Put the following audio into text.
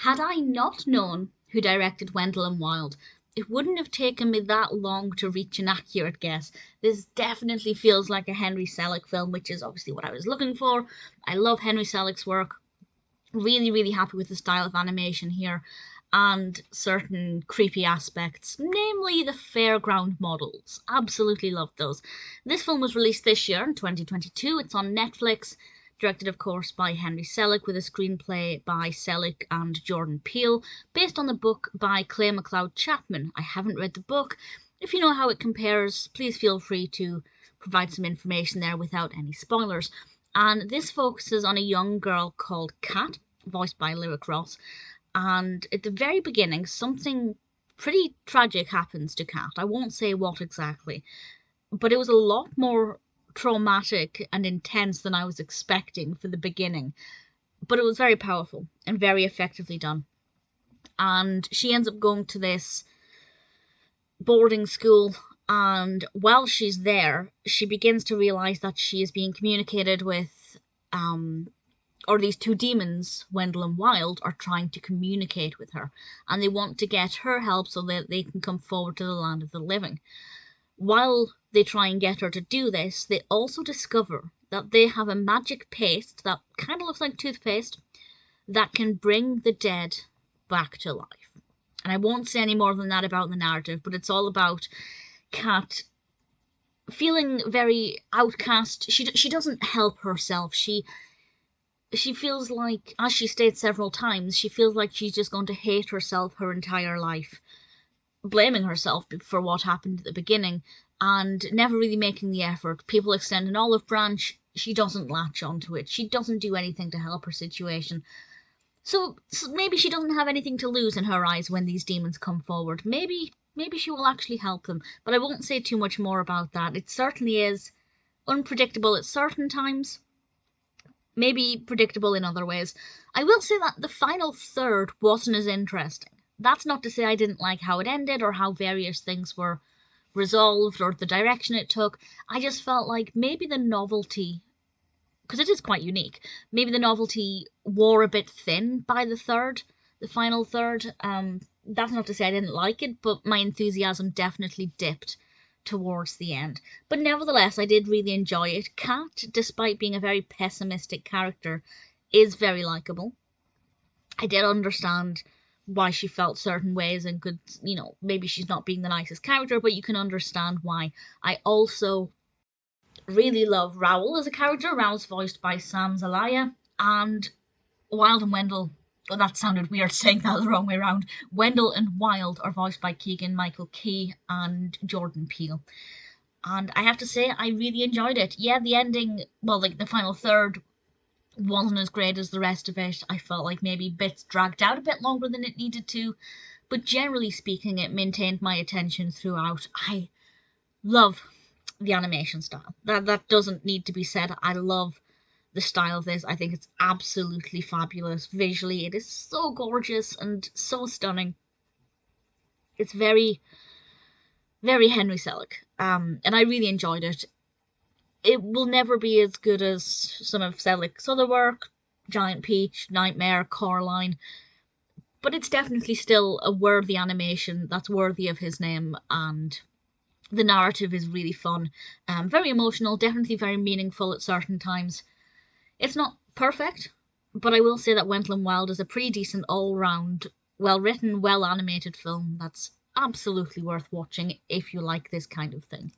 Had I not known who directed Wendell and Wild, it wouldn't have taken me that long to reach an accurate guess. This definitely feels like a Henry Selick film, which is obviously what I was looking for. I love Henry Selick's work. Really, really happy with the style of animation here and certain creepy aspects, namely the fairground models. Absolutely love those. This film was released this year in 2022. It's on Netflix, directed of course by Henry Selick, with a screenplay by Selick and Jordan Peele, based on the book by Clay McLeod Chapman. I haven't read the book. If you know how it compares, please feel free to provide some information there without any spoilers. And this focuses on a young girl called Kat, voiced by Lyric Ross, and at the very beginning something pretty tragic happens to Kat. I won't say what exactly, but it was a lot more traumatic and intense than I was expecting for the beginning. But it was very powerful and very effectively done. And she ends up going to this boarding school, and while she's there, she begins to realize that she is being communicated with, or these two demons, Wendell and Wild, are trying to communicate with her, and they want to get her help so that they can come forward to the land of the living. While they try and get her to do this, they also discover that they have a magic paste that kind of looks like toothpaste that can bring the dead back to life. And I won't say any more than that about the narrative, but it's all about Kat feeling very outcast. She doesn't help herself. She feels like, as she states several times, she feels like she's just going to hate herself her entire life, blaming herself for what happened at the beginning and never really making the effort. People extend an olive branch, she doesn't latch onto it. She doesn't do anything to help her situation. So maybe she doesn't have anything to lose in her eyes when these demons come forward. Maybe she will actually help them, but I won't say too much more about that. It certainly is unpredictable at certain times, maybe predictable in other ways. I will say that the final third wasn't as interesting. That's not to say I didn't like how it ended or how various things were resolved or the direction it took. I just felt like maybe the novelty, because it is quite unique, maybe the novelty wore a bit thin by the final third. That's not to say I didn't like it, but my enthusiasm definitely dipped towards the end. But nevertheless, I did really enjoy it. Kat, despite being a very pessimistic character, is very likable. I did understand why she felt certain ways and could, maybe she's not being the nicest character, but you can understand why. I also really love Raúl as a character. Raúl's voiced by Sam Zelaya, and Wild and Wendell, well, that sounded weird saying that the wrong way around. Wendell and Wild are voiced by Keegan-Michael Key and Jordan Peele. And I have to say, I really enjoyed it. Yeah, the ending, well, like the final third wasn't as great as the rest of it. I felt like maybe bits dragged out a bit longer than it needed to, but generally speaking, it maintained my attention throughout. I love the animation style. That doesn't need to be said. I love the style of this. I think it's absolutely fabulous. Visually, it is so gorgeous and so stunning. It's very, very Henry Selick. And I really enjoyed it. It will never be as good as some of Selick's other work, Giant Peach, Nightmare, Coraline, but it's definitely still a worthy animation that's worthy of his name, and the narrative is really fun, very emotional, definitely very meaningful at certain times. It's not perfect, but I will say that Wendell and Wild is a pretty decent all-round, well-written, well-animated film that's absolutely worth watching if you like this kind of thing.